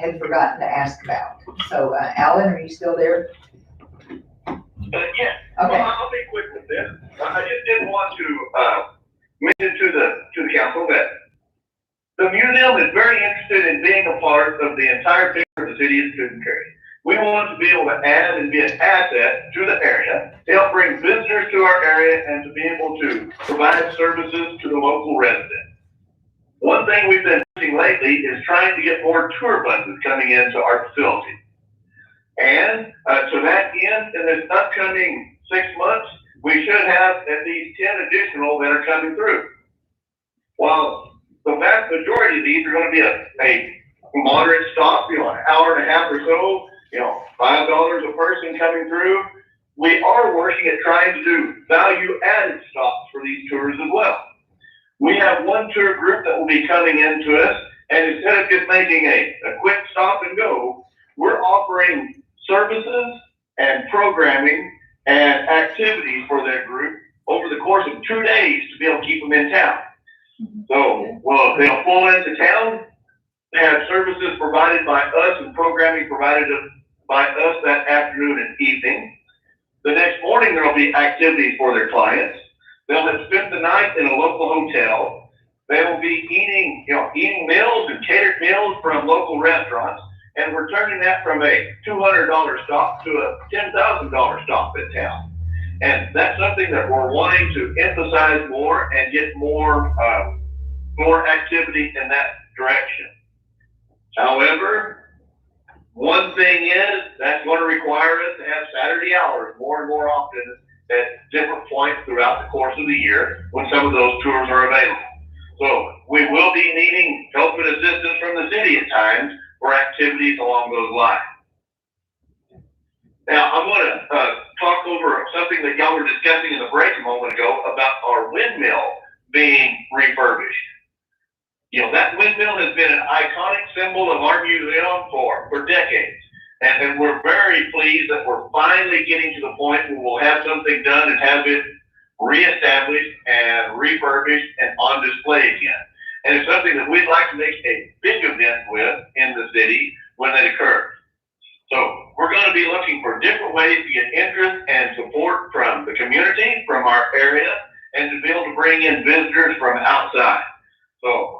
had forgotten to ask about. So, Alan, are you still there? Yes. Okay. Well, I'll be quick with this. I just did want to mention to the council that the museum is very interested in being a part of the entire picture of the city of Tucumcari. We want to be able to add and be an asset to the area, to help bring visitors to our area, and to be able to provide services to the local residents. One thing we've been doing lately is trying to get more tour buses coming into our facility. And to that end, in this upcoming 6 months, we should have at least 10 additional that are coming through. While the vast majority of these are going to be a moderate stop, an hour and a half or so, $5 a person coming through, we are working at trying to do value-added stops for these tours as well. We have one tour group that will be coming into us, and instead of just making a quick stop and go, we're offering services and programming and activities for their group over the course of 2 days to be able to keep them in town. So, they'll pull into town, they have services provided by us and programming provided by us that afternoon and evening. The next morning, there'll be activities for their clients. They'll have spent the night in a local hotel. They will be eating meals and catered meals from local restaurants, and we're turning that from a $200 stop to a $10,000 stop in town. And that's something that we're wanting to emphasize more and get more activity in that direction. However, one thing is that's going to require us to have Saturday hours more and more often at different points throughout the course of the year when some of those tours are available. So we will be needing help and assistance from the city at times for activities along those lines. Now, I'm going to talk over something that y'all were discussing in the break a moment ago about our windmill being refurbished. That windmill has been an iconic symbol of our museum for decades. And we're very pleased that we're finally getting to the point where we'll have something done and have it reestablished and refurbished and on display again. And it's something that we'd like to make a big event with in the city when it occurs. So we're going to be looking for different ways to get interest and support from the community, from our area, and to be able to bring in visitors from outside. So,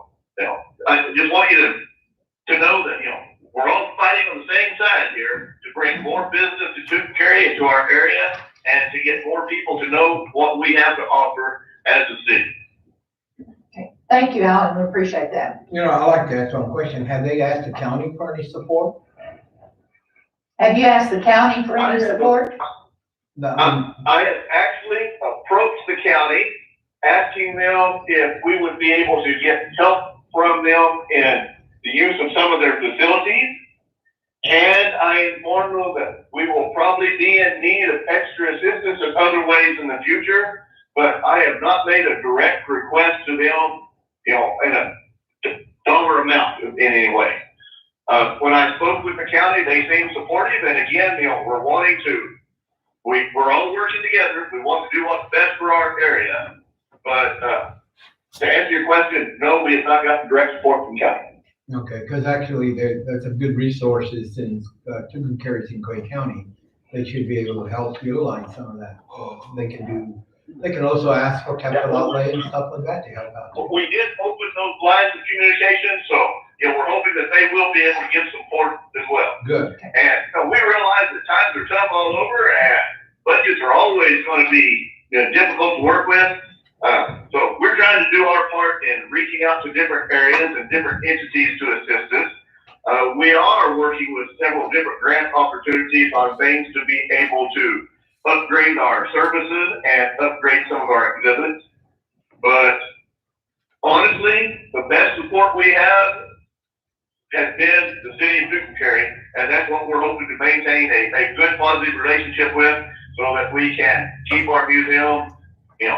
I just want you to know that, we're all fighting on the same side here to bring more business to Tucumcari into our area and to get more people to know what we have to offer as a city. Okay. Thank you, Alan. We appreciate that. I'd like to ask one question. Have they asked the county for any support? Have you asked the county for any support? I have actually approached the county asking them if we would be able to get help from them in the use of some of their facilities. And I informed them that we will probably be in need of extra assistance in other ways in the future, but I have not made a direct request to them, in a dollar amount in any way. When I spoke with the county, they seemed supportive, and again, we're all working together. We want to do what's best for our area, but to answer your question, no, we have not gotten direct support from county. Okay, because actually there's some good resources in Tucumcari in Clay County. They should be able to help utilize some of that. They can also ask for capital outlay and stuff like that to help out. We did open those lines of communication, so we're hoping that they will be able to give support as well. Good. And we realize that times are tough all over, and budgets are always going to be difficult to work with. So we're trying to do our part in reaching out to different areas and different entities to assist us. We are working with several different grant opportunities on things to be able to upgrade our services and upgrade some of our exhibits. But honestly, the best support we have has been the city of Tucumcari, and that's what we're hoping to maintain a good, positive relationship with, so that we can keep our museum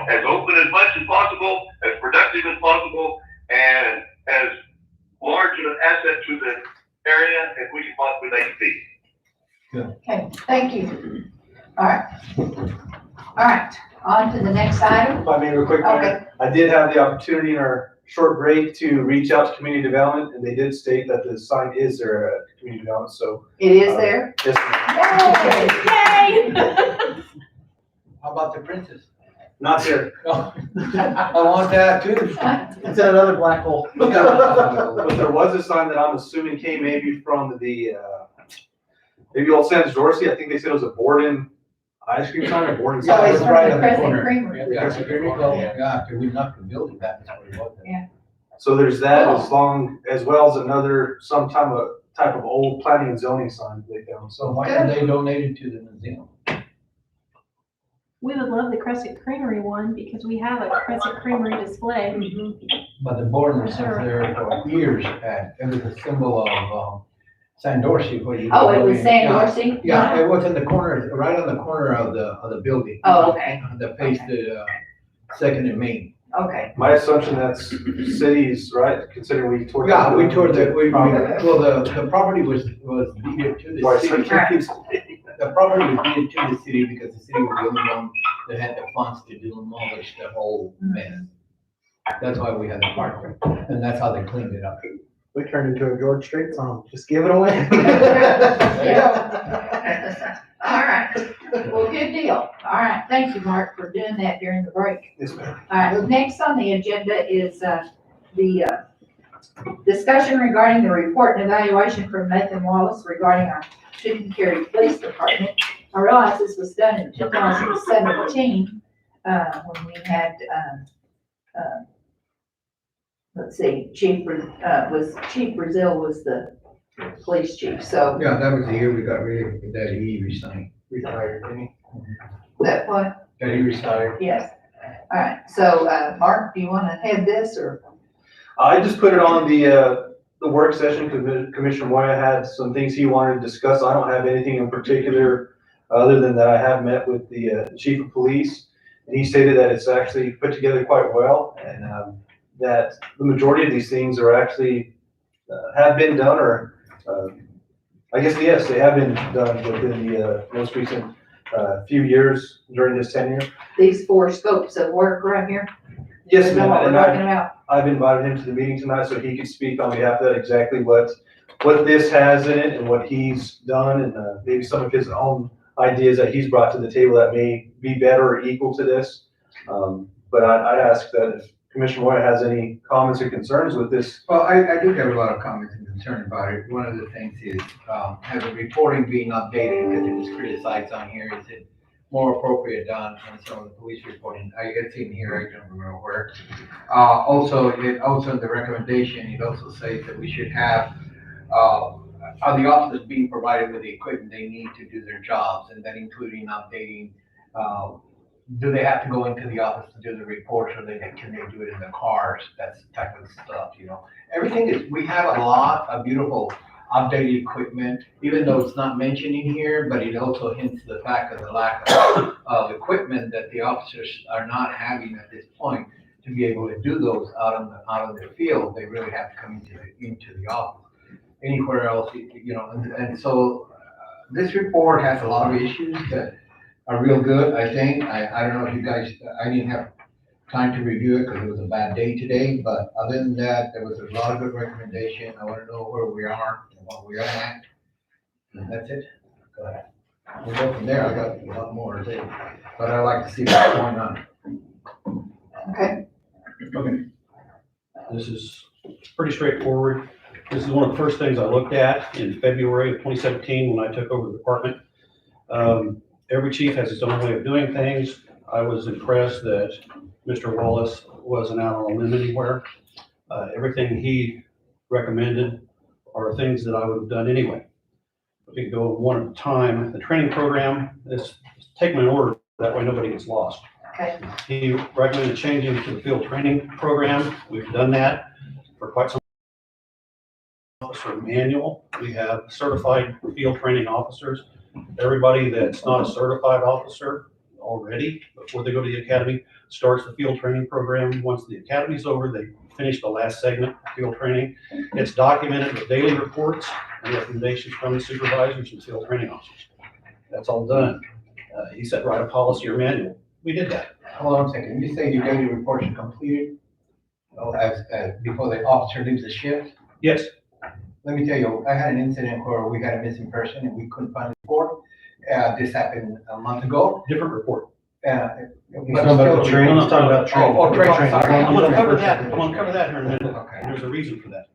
as open as much as possible, as productive as possible, and as large of an asset to the area as we can possibly make it be. Good. Okay, thank you. All right, on to the next item. If I may real quick, Okay. Mayor, I did have the opportunity in our short break to reach out to community development, and they did state that the sign is there at community development, so. It is there? Yes, ma'am. Yay! How about the princess? Not there. I want that too. It's in another black hole. But there was a sign that I'm assuming came maybe from the, maybe Old San Dorsey. I think they said it was a Borden ice cream sign or Borden Yeah, So sign. it's it's from right the on the Crescent corner. Creamery. Yeah, after we knocked the building back, that's what it was. Yeah. So there's that as well as another, some type of old planning and zoning sign they found. So So why didn't they donate it to the museum? We would love the Crescent Creamery one because we have a Crescent Creamery display. But the board was Sure. there for years, and it was a symbol of, San Dorsey. Where you Oh, it go was in. San Yeah. Dorsey? Yeah, it was in the corner, right on the corner of the building. Oh, okay, That faced the, Second and Main. okay. my assumption that's cities, right? Considering we toured. Yeah, we toured the Property. well, the property was deeded to Why, the so city. it keeps- The property was deeded to the city because the city was the only one that had the funds to demolish the whole mess. That's why we had the park there, and that's how they cleaned it up. We turned into a George Strait song. Just give it away. Yeah. All right, well, good deal. All right, thank you, Mark, for doing that during the break. Yes, ma'am. All right, next on the agenda is, the, discussion regarding the report and evaluation from Nathan Wallace regarding our Tucumcari Police Department. I realize this was done in 2017, when we had, let's see, Chief Brazil was the police chief, so Yeah, that was the year we got rid of, that he resigned. Retired, didn't he? that one, That he retired. yes. All right, so, Mark, do you want to head this, or? I just put it on the work session because Commissioner Moya had some things he wanted to discuss. I don't have anything in particular other than that I have met with the chief of police. And he stated that it's actually put together quite well and that the majority of these things are actually have been done or I guess, yes, they have been done within the most recent few years during this tenure. These four scopes of work right here? Yes, Is that ma'am. what we're And talking about? I've invited him to the meeting tonight so he could speak on behalf of that, exactly what this has in it and what he's done and maybe some of his own ideas that he's brought to the table that may be better or equal to this. But I'd ask that if Commissioner Moya has any comments or concerns with this. Well, I do have a lot of comments and concern about it. One of the things is, has the reporting being updated, because it was criticized on here, is it more appropriate on some of the police reporting? It's in here, I don't remember where. Also in the recommendation, it also says that we should have, are the officers being provided with the equipment they need to do their jobs, and that including updating, do they have to go into the office to do the reports, or can they do it in the cars? That's the type of stuff, you know. Everything is, we have a lot of beautiful updated equipment, even though it's not mentioned in here, but it also hints to the fact of the lack of equipment that the officers are not having at this point to be able to do those out on the field. They really have to come into the office. Anywhere else, you know, and so this report has a lot of issues that are real good, I think. I don't know if you guys, I didn't have time to review it because it was a bad day today, but other than that, there was a lot of good recommendation. I want to know where we are and what we are at. And that's it. Go ahead. We'll go from there. I got a lot more to say, but I'd like to see what's going on. Okay, Okay. This is pretty straightforward. This is one of the first things I looked at in February of 2017 when I took over the department. Every chief has his own way of doing things. I was impressed that Mr. Wallace wasn't out on a limb anywhere. Everything he recommended are things that I would have done anyway. We can go one at a time. The training program, take them in order, that way nobody gets lost. okay, He recommended changing to the field training program. We've done that for quite some time. Officer manual. We have certified field training officers. Everybody that's not a certified officer already, before they go to the academy, starts the field training program. Once the academy's over, they finish the last segment of field training. It's documented with daily reports and recommendations from the supervisors and field training officers. That's all done. He said, write a policy or manual. We did that. Hold on a second. You say your daily reports are completed? before the officer leaves the shift? Yes, Let me tell you, I had an incident where we had a missing person and we couldn't find the report. This happened a month ago. different report. He's talking about the training, he's talking about training. Oh, training, sorry. I'm gonna cover that, I'm gonna cover that here in a minute. Okay. There's a reason for that.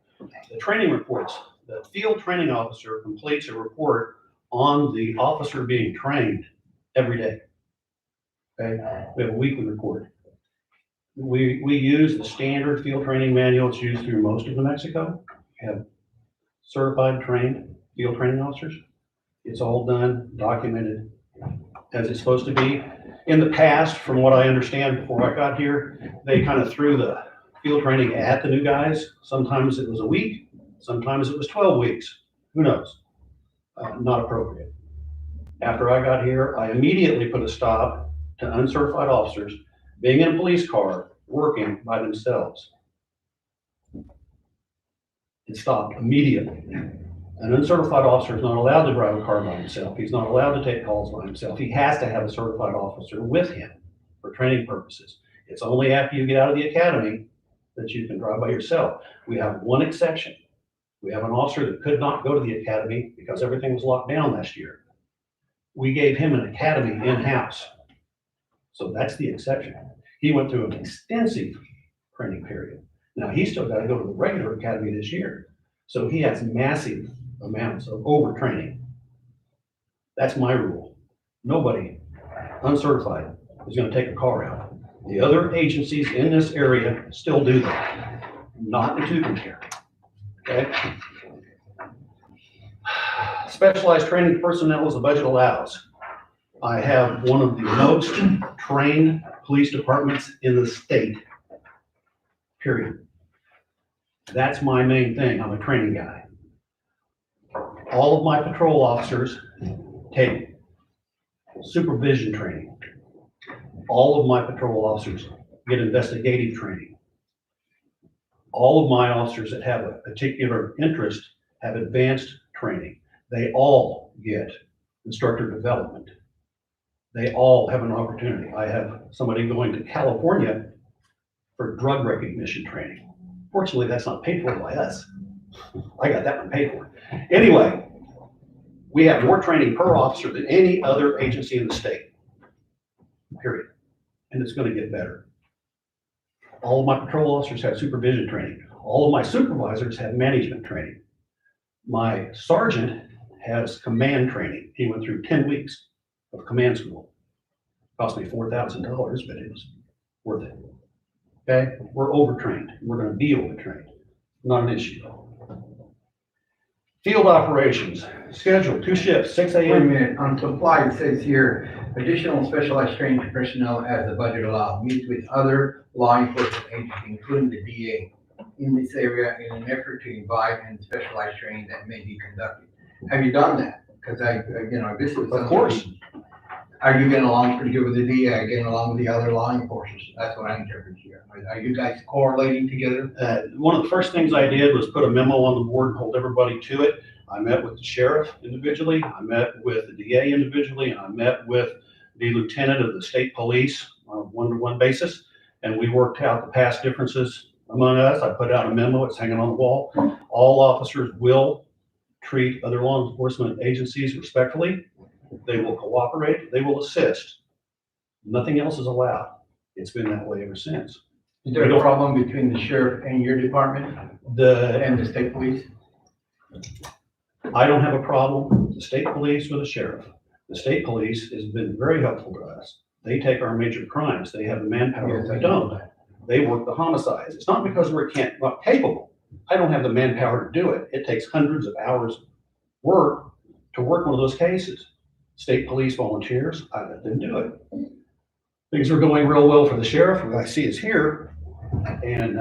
The training reports, the field training officer completes a report on the officer being trained every day. Okay, we have a weekly report. We use the standard field training manual. It's used through most of New Mexico. We have certified, trained field training officers. It's all done, documented as it's supposed to be. In the past, from what I understand before I got here, they kind of threw the field training at the new guys. Sometimes it was a week, sometimes it was 12 weeks. Who knows? Not appropriate. After I got here, I immediately put a stop to uncertified officers being in a police car, working by themselves. It stopped immediately. An uncertified officer is not allowed to drive a car by himself. He's not allowed to take calls by himself. He has to have a certified officer with him for training purposes. It's only after you get out of the academy that you can drive by yourself. We have one exception. We have an officer that could not go to the academy because everything was locked down last year. We gave him an academy in-house. So that's the exception. He went through an extensive training period. Now, he's still got to go to the regular academy this year. So he has massive amounts of overtraining. That's my rule. Nobody uncertified is going to take a car out. The other agencies in this area still do that, not the Tucumcari. Okay? Specialized training personnel as the budget allows. I have one of the most trained police departments in the state, period. That's my main thing. I'm a training guy. All of my patrol officers take supervision training. All of my patrol officers get investigative training. All of my officers that have a particular interest have advanced training. They all get instructor development. They all have an opportunity. I have somebody going to California for drug recognition training. Fortunately, that's not paid for by us. I got that one paid for. Anyway, we have more training per officer than any other agency in the state, period. And it's going to get better. All of my patrol officers have supervision training. All of my supervisors have management training. My sergeant has command training. He went through 10 weeks of command school. Cost me $4,000, but it was worth it. Okay, we're overtrained. We're going to be overtrained. Not an issue. Field operations, schedule 2 shifts, 6 Wait a a.m. minute, on supply, it says here, additional specialized training personnel as the budget allows, meets with other law enforcement agencies, including the DA, in this area in an effort to invite and specialized training that may be conducted. Have you done that? Because this is. Of course. Are you getting along pretty good with the DA, getting along with the other law enforcement? That's what I'm interpreting here. Are you guys correlating together? One of the first things I did was put a memo on the board and hold everybody to it. I met with the sheriff individually, I met with the DA individually, and I met with the lieutenant of the state police on a one-to-one basis. And we worked out the past differences among us. I put out a memo, it's hanging on the wall. All officers will treat other law enforcement agencies respectfully. They will cooperate, they will assist. Nothing else is allowed. It's been that way ever since. Is there a problem between the sheriff and your department and the state police? I don't have a problem with the state police or the sheriff. The state police has been very helpful to us. They take our major crimes. They have the manpower. Yes, We I know don't. They work the homicides. It's not because we're not capable. I don't have the manpower to do it. It takes hundreds of hours of work to work one of those cases. State police volunteers, I let them do it. Things are going real well for the sheriff, who I see is here, and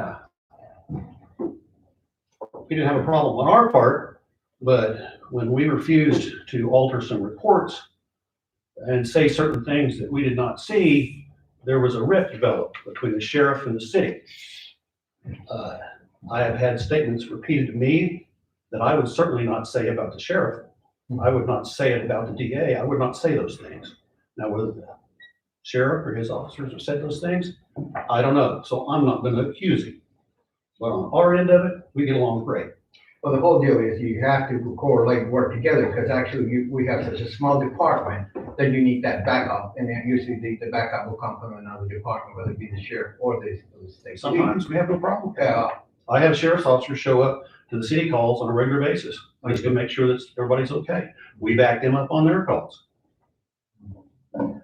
we didn't have a problem on our part, but when we refused to alter some reports and say certain things that we did not see, there was a rift developed between the sheriff and the city. I have had statements repeated to me that I would certainly not say about the sheriff. I would not say it about the DA. I would not say those things. Now, whether the sheriff or his officers have said those things, I don't know. So I'm not going to accuse him. But on our end of it, we get along great. Well, the whole deal is you have to correlate and work together, because actually we have such a small department that you need that backup, and then usually the backup will come from another department, whether it be the sheriff or the state. Sometimes we have no problem. Yeah, I have sheriff's officers show up to the city calls on a regular basis, just to make sure that everybody's okay. We back them up on their calls.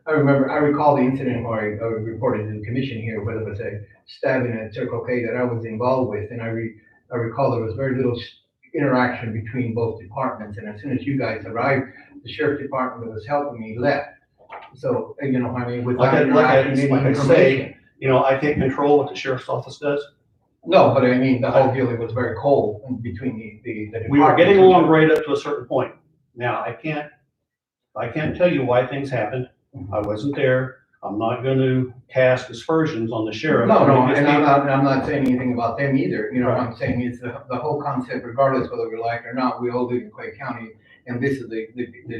I recall the incident where I reported to the commission here, where there was a stabbing at Circle K that I was involved with, and I recall there was very little interaction between both departments, and as soon as you guys arrived, the sheriff department that was helping me left. So, you know, I mean, without interacting, any Like I information. say, you know, I can't control what the sheriff's office does. No, but I mean, the whole deal, it was very cold between the departments. We were getting along great up to a certain point. Now, I can't tell you why things happened. I wasn't there. I'm not going to cast aspersions on the sheriff. No, and I'm not saying anything about them either. You know, what I'm saying is the whole concept, regardless whether we like it or not, we all live in Clay County, and this is the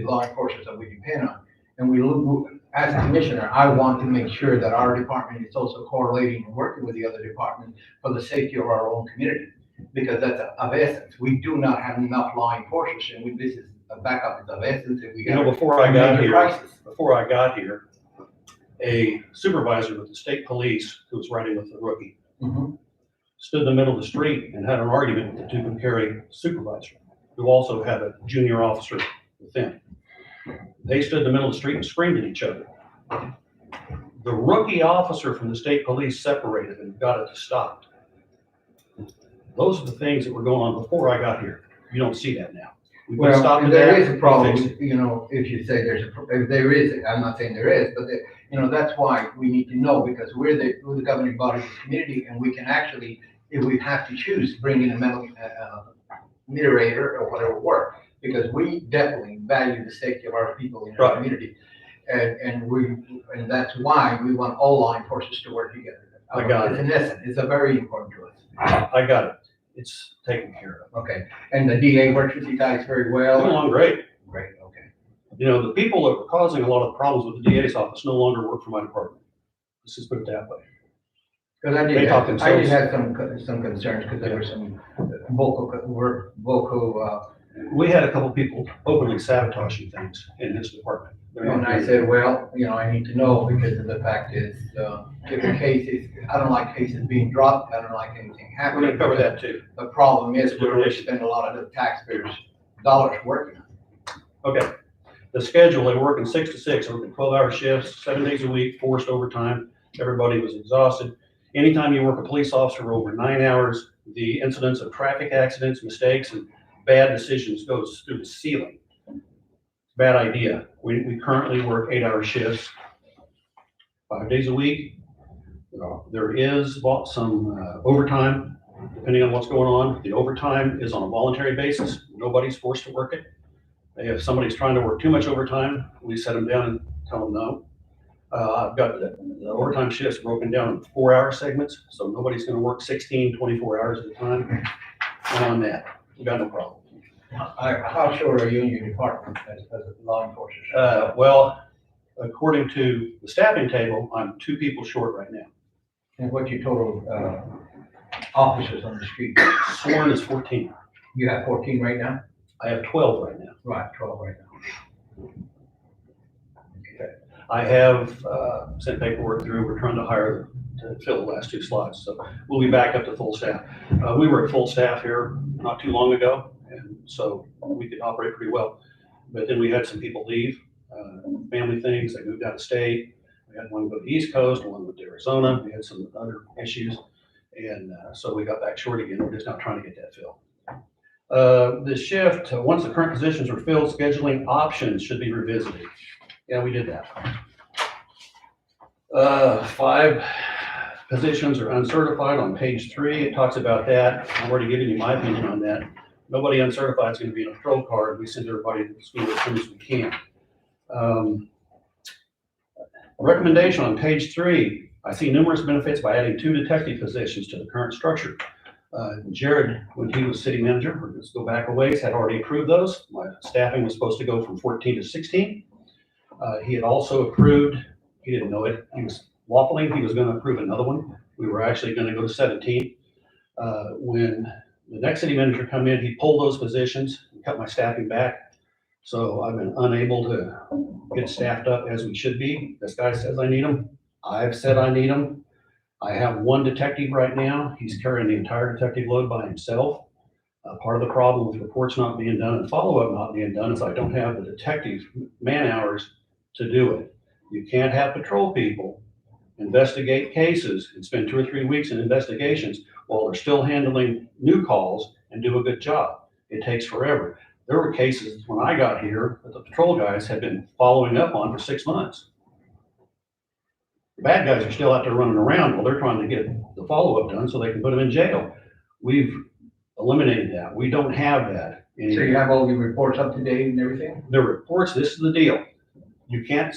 law enforcement that we depend on. And we look, as a commissioner, I want to make sure that our department is also correlating and working with the other departments for the safety of our own community, because that's of essence. We do not have enough law enforcement, and this is a backup is of essence. If we You know, before I got here, a supervisor with the state police who was riding with the rookie stood in the middle of the street and had an argument with the Tucumcari supervisor, who also had a junior officer with them. They stood in the middle of the street and screamed at each other. The rookie officer from the state police separated and got it to stop. Those are the things that were going on before I got here. You don't see that now. Well, there is a problem, you know, if you say if there is, I'm not saying there is, but you know, that's why we need to know, because we're the governing body of the community, and we can actually, if we have to choose, bring in a moderator or whatever work, because we definitely value the safety of our people in our community. And that's why we want all law enforcement to work together. I got it. In essence, it's a very important to us. I got it. It's taken care of. Okay, and the DA works with you guys very well? Going along great. Great, okay. You know, the people that were causing a lot of problems with the DA's office no longer work for my department. Let's just put it that way. Because I They did talk have some concerns, because there were some vocal, We had a couple people openly sabotaging things in his department. and I said, well, you know, I need to know, because of the fact is, if the case is, I don't like cases being dropped, I don't like anything We're happening. gonna cover that too. The problem is, we spend a lot of the taxpayers' dollars working. Okay. The schedule, they were working 6 to 6, working 12-hour shifts, 7 days a week, forced overtime. Everybody was exhausted. Anytime you work a police officer over 9 hours, the incidence of traffic accidents, mistakes, and bad decisions goes through the ceiling. Bad idea. We currently work 8-hour shifts, 5 days a week. There is some overtime, depending on what's going on. The overtime is on a voluntary basis. Nobody's forced to work it. If somebody's trying to work too much overtime, we set them down and tell them no. I've got the overtime shifts broken down in 4-hour segments, so nobody's gonna work 16, 24 hours at a time. And on that, we got no problem. How short are you in your department as a law enforcement? Well, according to the staffing table, I'm 2 people short right now. And what's your total officers on the street? Sworn is 14. You have 14 right now? I have 12 right now. Right, 12 right now. I have sent paperwork through. We're trying to hire to fill the last 2 slots, so we'll be back up to full staff. We were at full staff here not too long ago, and so we could operate pretty well. But then we had some people leave, family things. They moved out of state. We had one go to the East Coast, one went to Arizona. We had some other issues, and so we got back short again. We're just not trying to get that filled. The shift, once the current positions are filled, scheduling options should be revisited. Yeah, we did that. 5 positions are uncertified on page 3. It talks about that. I've already given you my opinion on that. Nobody uncertified is going to be in a patrol card. We send everybody to school as soon as we can. Recommendation on page 3. I see numerous benefits by adding 2 detective positions to the current structure. Jared, when he was city manager, let's go back a ways, had already approved those. My staffing was supposed to go from 14 to 16. He had also approved, he didn't know it, he was waffling, he was going to approve another one. We were actually going to go to 17. When the next city manager come in, he pulled those positions and cut my staffing back. So I've been unable to get staffed up as we should be. This guy says I need them. I've said I need them. I have one detective right now. He's carrying the entire detective load by himself. Part of the problem with reports not being done and follow-up not being done is I don't have the detective man hours to do it. You can't have patrol people investigate cases and spend 2 or 3 weeks in investigations while they're still handling new calls and do a good job. It takes forever. There were cases when I got here that the patrol guys had been following up on for 6 months. The bad guys are still out there running around while they're trying to get the follow-up done so they can put them in jail. We've eliminated that. We don't have that anymore. So you have all your reports up to date and everything? The reports, this is the deal. You can't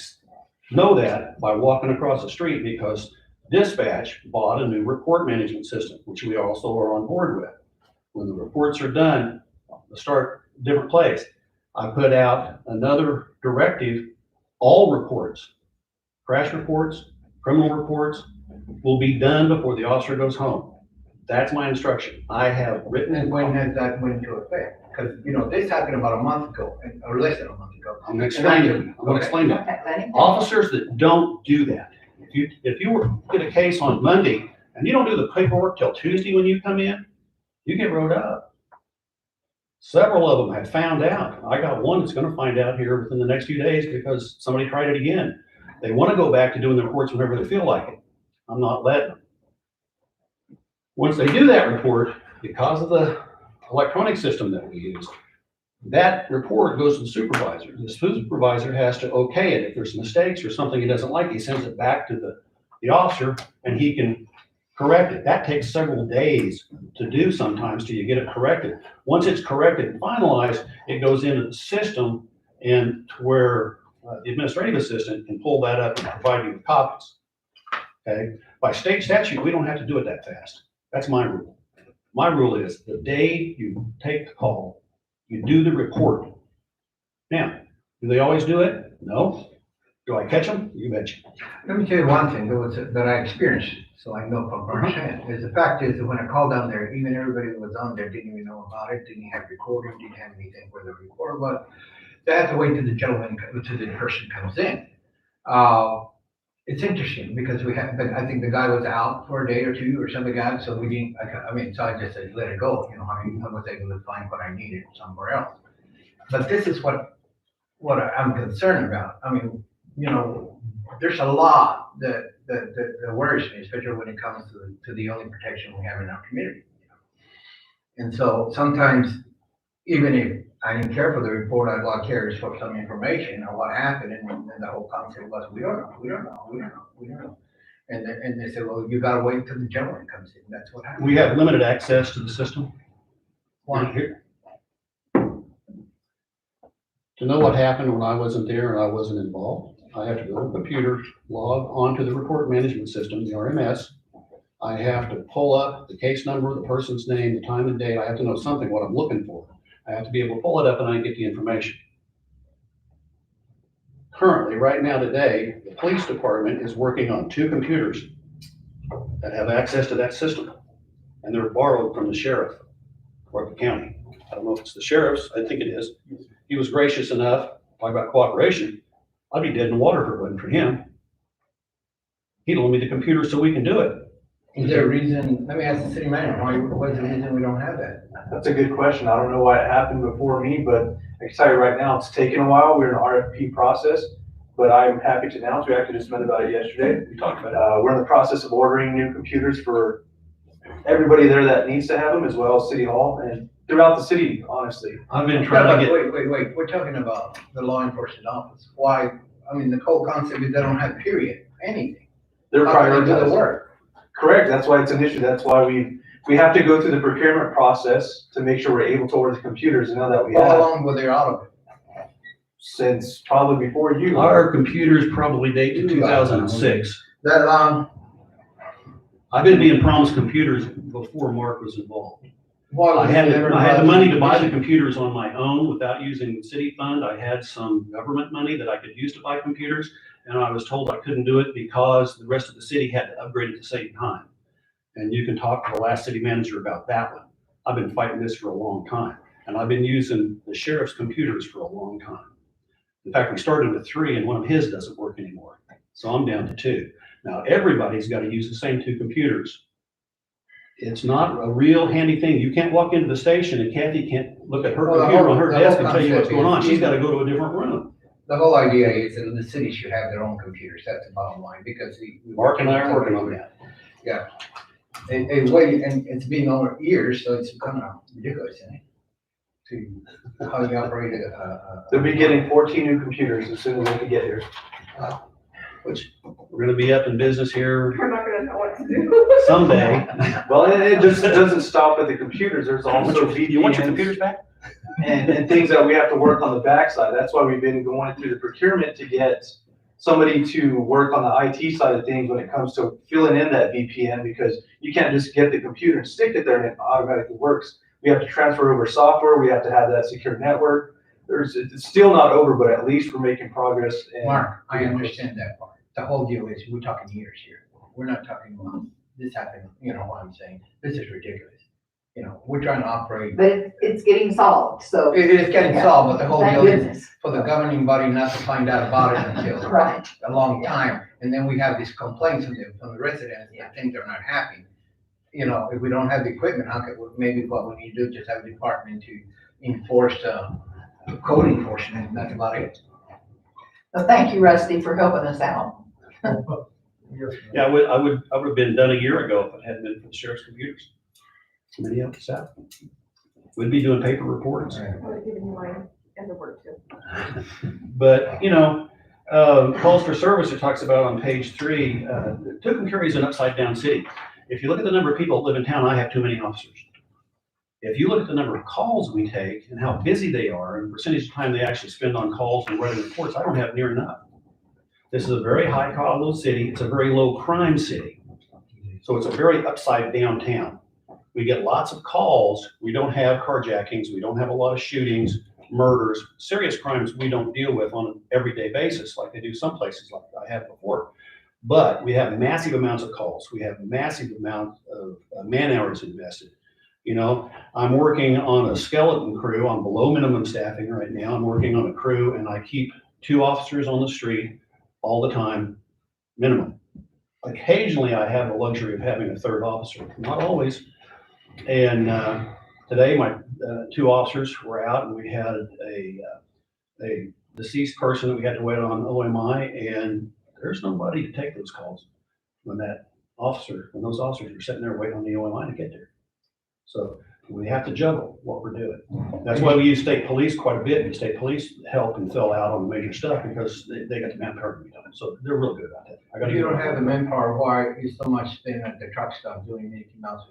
know that by walking across the street because dispatch bought a new report management system, which we also are on board with. When the reports are done, they'll start a different place. I put out another directive, all reports, crash reports, criminal reports will be done before the officer goes home. That's my instruction. I have written. And when has that went into effect? Because, you know, this happened about a month ago, or less than a month ago. I'm gonna explain it. I'm gonna explain that. Okay, let him finish. Officers that don't do that, if you were get a case on Monday and you don't do the paperwork till Tuesday when you come in, you get wrote up. Several of them have found out. I got one that's gonna find out here within the next few days because somebody tried it again. They wanna go back to doing the reports whenever they feel like it. I'm not letting them. Once they do that report, because of the electronic system that we use, that report goes to the supervisor. The supervisor has to okay it. If there's mistakes or something he doesn't like, he sends it back to the officer and he can correct it. That takes several days to do sometimes till you get it corrected. Once it's corrected and finalized, it goes into the system and to where the administrative assistant can pull that up and provide you with copies. Okay? By state statute, we don't have to do it that fast. That's my rule. My rule is the day you take the call, you do the report. Now, do they always do it? No. Do I catch them? You betcha. Let me tell you one thing that I experienced, so I know from firsthand, is the fact is that when I called down there, even everybody that was on there didn't even know about it, didn't have recording, didn't have anything for the recorder, but they have to wait till the gentleman, till the person comes in. It's interesting because I think the guy was out for a day or two or something like that, so we didn't, so I just said, let it go, you know, I was able to find what I needed somewhere else. But this is what I'm concerned about. I mean, you know, there's a lot that worries me, especially when it comes to the only protection we have in our community. And so sometimes, even if I didn't care for the report, I'd log carriers for some information on what happened, and the whole concept was, we don't know. And they said, well, you gotta wait till the gentleman comes in. That's what happened. We have limited access to the system. Why? Here. To know what happened when I wasn't there and I wasn't involved, I have to go to the computer, log onto the report management system, the RMS. I have to pull up the case number, the person's name, the time and date. I have to know something, what I'm looking for. I have to be able to pull it up and I get the information. Currently, right now today, the police department is working on 2 computers that have access to that system. And they're borrowed from the sheriff or the county. I don't know if it's the sheriff's, I think it is. He was gracious enough, talk about cooperation. I'd be dead in the water if it wasn't for him. He loaned me the computer so we can do it. Is there a reason, let me ask the city manager, what's the reason we don't have that? That's a good question. I don't know why it happened before me, but I can tell you right now, it's taken a while. We're in an RFP process, but I'm happy to announce, we actually just met about it yesterday. We talked about it. We're in the process of ordering new computers for everybody there that needs to have them, as well as City Hall and throughout the city, honestly. I've been trying to get. Wait, we're talking about the law enforcement office. Why, I mean, the whole concept is they don't have period, anything. They're How can they do the prioritized. work? Correct, that's why it's an issue. That's why we have to go through the procurement process to make sure we're able to order the computers, and now that we How have, long were they out of it? since probably before you. Our computers probably date to 2006. That long? I've been being promised computers before Mark was involved. Why I was had it never the money to buy the done? computers on my own without using the city fund. I had some government money that I could use to buy computers, and I was told I couldn't do it because the rest of the city had to upgrade at the same time. And you can talk to the last city manager about that one. I've been fighting this for a long time, and I've been using the sheriff's computers for a long time. In fact, we started with 3 and one of his doesn't work anymore. So I'm down to 2. Now, everybody's got to use the same 2 computers. It's not a real handy thing. You can't walk into the station and Kathy can't look at her Well, the computer whole- on her the desk whole and tell you what's concept going on. is- She's got to go to a different room. The whole idea is that the city should have their own computers, that's the bottom line, because Mark and I are working on that. And way, and it's been over years, so it's kind of ridiculous, isn't it? To how you operate They'll be getting 14 new computers as soon as they can get here. Which we're going to be up in business here We're not gonna know what to do. someday. Well, and it just doesn't stop at the computers. There's also You want your VPNs computers back? and things that we have to work on the backside. That's why we've been going through the procurement to get somebody to work on the IT side of things when it comes to filling in that VPN, because you can't just get the computer and stick it there and it automatically works. We have to transfer over software. We have to have that secure network. It's still not over, but at least we're making progress. And Mark, I understand that part. The whole deal is, we're talking years here. We're not talking about this happening, you know what I'm saying? This is ridiculous. You know, we're trying to operate. But it's getting solved, so. It is getting Yeah. solved, but the whole Thank deal is goodness. for the governing body not to find out about it until Right. a long time. And then we have these complaints from the residents that think they're not happy. You know, if we don't have the equipment, how could, maybe what we need to do is just have a department to enforce, code enforcement, and that's about it. Well, thank you, Rusty, for helping us out. Yeah, I would have been done a year ago if it hadn't been for the sheriff's computers. Many of us out. We'd be doing paper reports. I would have given you mine and the word too. But, you know, calls for service, it talks about on page 3, Tucumcari is an upside down city. If you look at the number of people that live in town, I have too many officers. If you look at the number of calls we take and how busy they are and the percentage of time they actually spend on calls and writing reports, I don't have near enough. This is a very high carload city. It's a very low crime city. So it's a very upside down town. We get lots of calls. We don't have carjackings. We don't have a lot of shootings, murders, serious crimes we don't deal with on an everyday basis like they do some places like I have before. But we have massive amounts of calls. We have massive amounts of man hours invested. You know, I'm working on a skeleton crew. I'm below minimum staffing right now. I'm working on a crew and I keep 2 officers on the street all the time, minimum. Occasionally I have the luxury of having a 3rd officer, not always. And today my 2 officers were out and we had a deceased person that we had to wait on OMI, and there's nobody to take those calls when those officers are sitting there waiting on the OMI to get there. So we have to juggle what we're doing. That's why we use state police quite a bit. The state police help and fill out on the major stuff because they got the manpower to be done. So they're real good about that. If you don't have the manpower, why is so much spent at the truck stop doing anything else?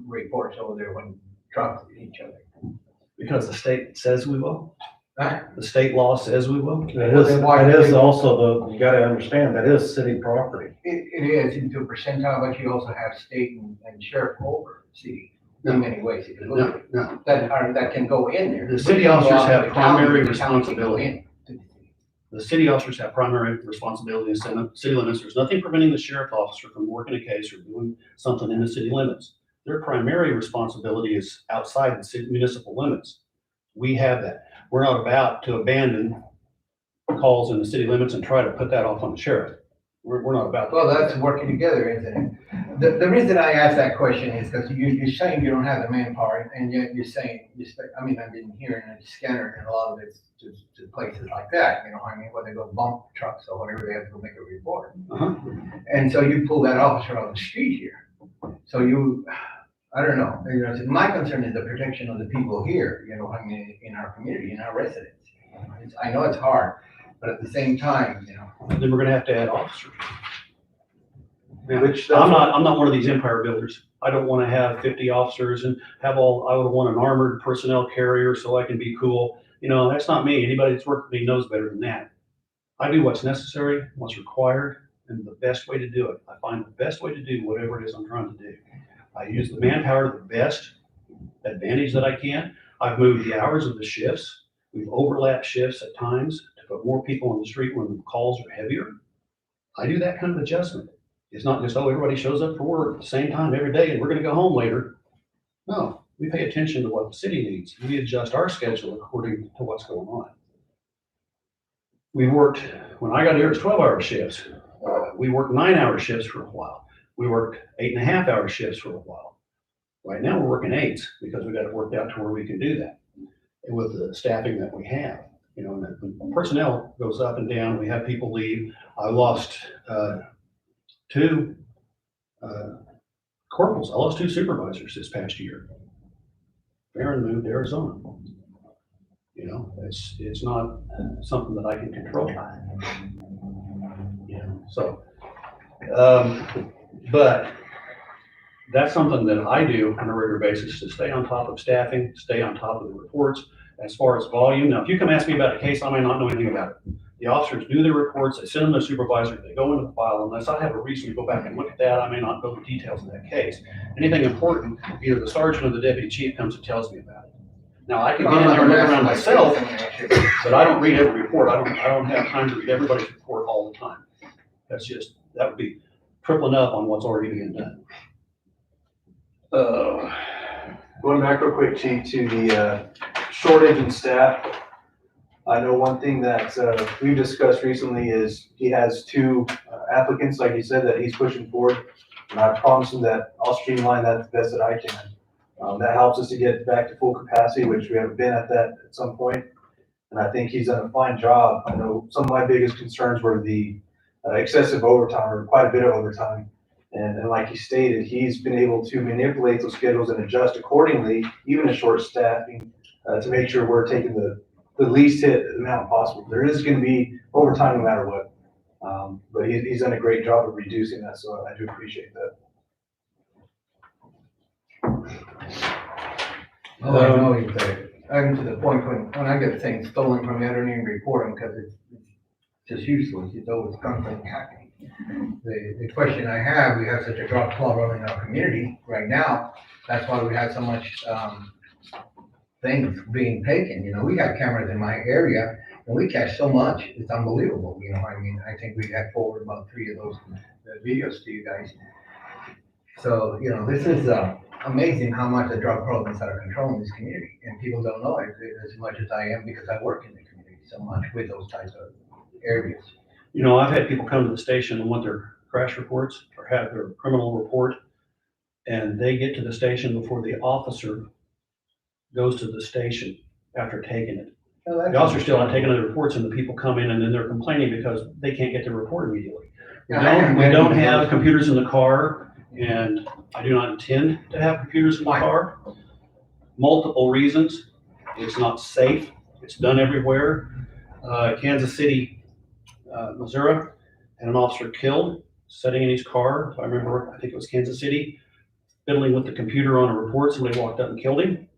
Reports over there when trucks hit each other. Because the state says we will. Huh? The state law says we will. It is also you gotta understand, that is city property. It is into a percentile, but you also have state and sheriff over city in many ways. If you look at it. No. That can go in there. The city officers have The county- primary the county can go responsibility. in to the city. The city officers have primary responsibility in city limits. There's nothing preventing the sheriff officer from working a case or doing something in the city limits. Their primary responsibility is outside the city municipal limits. We have that. We're not about to abandon calls in the city limits and try to put that off on the sheriff. We're not about that. Well, that's working together, isn't it? The reason I asked that question is because you're saying you don't have the manpower, and yet you're saying, I've been hearing a scanner and a lot of it's to places like that, where they go bump trucks or whatever, they have to go make a report. Uh-huh. And so you pull that officer on the street here. So I don't know, my concern is the protection of the people here, in our community, in our residents. I know it's hard, but at the same time, Then we're gonna have to add officers. Yeah. Which I'm not one of these empire builders. I don't want to have 50 officers and I would want an armored personnel carrier so I can be cool. That's not me. Anybody that's worked with me knows better than that. I do what's necessary, what's required, and the best way to do it. I find the best way to do whatever it is I'm trying to do. I use the manpower to the best advantage that I can. I've moved the hours of the shifts. We've overlapped shifts at times to put more people on the street when the calls are heavier. I do that kind of adjustment. It's not just, oh, everybody shows up for work at the same time every day and we're gonna go home later. No, we pay attention to what the city needs. We adjust our schedule according to what's going on. We worked, when I got here, it was 12-hour shifts. We worked 9-hour shifts for a while. We worked 8.5-hour shifts for a while. Right now, we're working 8s because we got it worked out to where we can do that with the staffing that we have. You know, and the personnel goes up and down. We have people leave. I lost 2 corporals. I lost 2 supervisors this past year. Farron moved to Arizona. You know, it's not something that I can control. You know, so, but that's something that I do on a regular basis to stay on top of staffing, stay on top of the reports. As far as volume, now if you come ask me about a case, I may not know anything about it. The officers do their reports, they send them to the supervisor, they go into the file. Unless I have a reason to go back and look at that, I may not know the details of that case. Anything important, either the sergeant or the deputy chief comes and tells me about it. Now I can get in there and look around myself, but I don't read every report. I don't have time to read everybody's report all the time. That would be tripling up on what's already being done. Going back real quick, Chief, to the shortage in staff. I know one thing that we've discussed recently is he has 2 applicants, like you said, that he's pushing forward. And I promise him that I'll streamline that the best that I can. That helps us to get back to full capacity, which we haven't been at that at some point. And I think he's done a fine job. I know some of my biggest concerns were the excessive overtime, or quite a bit of overtime. And like he stated, he's been able to manipulate those schedules and adjust accordingly, even in short staffing, to make sure we're taking the least hit amount possible. There is going to be overtime no matter what. But he's done a great job of reducing that, so I do appreciate that. Oh, I know he's there. I'm to the point when I get things stolen from me, I don't even report them because it's just useless. It's always constantly happening. The question I have, we have such a drug problem in our community right now. That's why we have so much things being taken. You know, we got cameras in my area and we catch so much. It's unbelievable. You know, I mean, I think we had forwarded about 3 of those videos to you guys. So, you know, this is amazing how much the drug problems are controlling this community, and people don't know it as much as I am because I work in the community so much with those types of areas. You know, I've had people come to the station and want their crash reports or have their criminal report, and they get to the station before the officer goes to the station after taking it. The officer's still not taking the reports, and the people come in and then they're complaining because they can't get their report immediately. We don't have computers in the car, and I do not intend to have computers in the car. Multiple reasons. It's not safe. It's done everywhere. Kansas City, Missouri, had an officer killed sitting in his car. If I remember, I think it was Kansas City, fiddling with the computer on a report. Somebody walked up and killed him.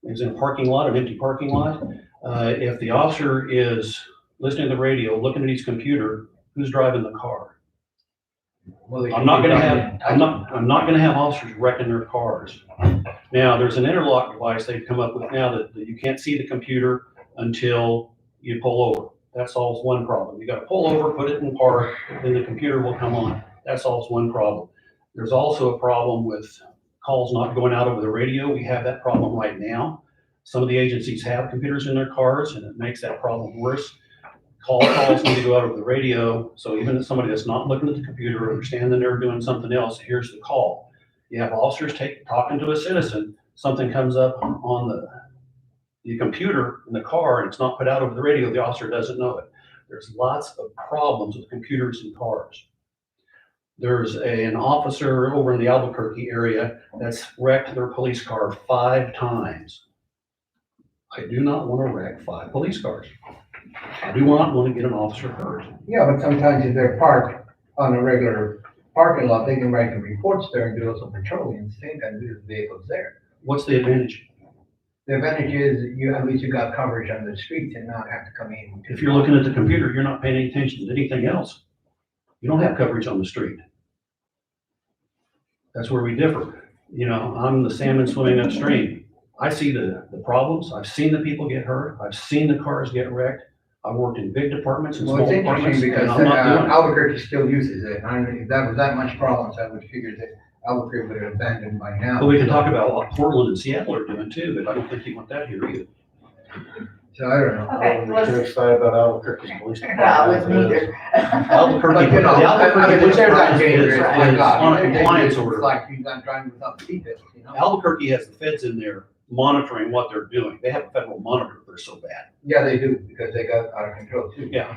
He was in a parking lot, an empty parking lot. If the officer is listening to the radio, looking at his computer, who's driving the car? Well, I'm not gonna have officers wrecking their cars. Now, there's an interlock device they've come up with now that you can't see the computer until you pull over. That solves one problem. You gotta pull over, put it in park, then the computer will come on. That solves one problem. There's also a problem with calls not going out over the radio. We have that problem right now. Some of the agencies have computers in their cars, and it makes that problem worse. Calls need to go out over the radio, so even if somebody that's not looking at the computer, understand that they're doing something else, here's the call. You have officers talking to a citizen, something comes up on the computer in the car and it's not put out over the radio, the officer doesn't know it. There's lots of problems with computers in cars. There's an officer over in the Albuquerque area that's wrecked their police car 5 times. I do not want to wreck 5 police cars. I do not want to get an officer hurt. Yeah, but sometimes if they're parked on a regular parking lot, they can write the reports there and do some patrolling and same time do the vehicles there. What's the advantage? The advantage is at least you got coverage on the streets and not have to come in. If you're looking at the computer, you're not paying any attention to anything else. You don't have coverage on the street. That's where we differ. You know, I'm the salmon swimming upstream. I see the problems. I've seen the people get hurt. I've seen the cars get wrecked. I've worked in big departments and Well, small it's departments, interesting and because I'm not doing it. Albuquerque still uses it. I mean, if that was that much problems, I would figure that Albuquerque would have abandoned by now. But we can talk about what Portland and Seattle are doing too, but I don't think you want that here either. So I don't know. Okay, I wouldn't be too excited about Albuquerque's police No, department. with neither. Albuquerque, But, you know, the I mean, Albuquerque but Police there's that Department danger, is my God. on a It's compliance order. like you're not driving without seatbelts, you know? Albuquerque has the feds in there monitoring what they're doing. They have a federal monitor. They're so bad. Yeah, they do, because they got out of control too. Yeah.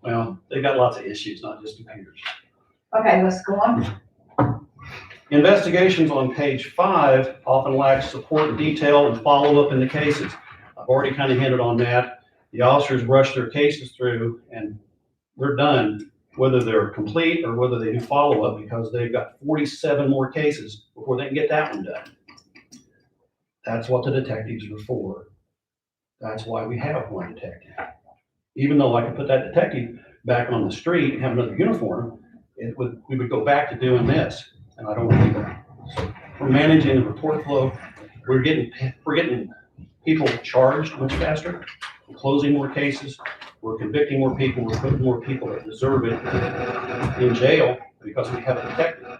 Well, they got lots of issues, not just computers. Okay, let's go on. Investigations on page 5 often lack support, detail, and follow-up in the cases. I've already kind of hinted on that. The officers rush their cases through and they're done, whether they're complete or whether they do follow-up, because they've got 47 more cases before they can get that one done. That's what the detectives are for. That's why we have one detective. Even though I could put that detective back on the street and have another uniform, we would go back to doing this, and I don't want to do that. So we're managing the report flow. We're getting people charged much faster. We're closing more cases. We're convicting more people. We're putting more people that deserve it in jail because we have a detective.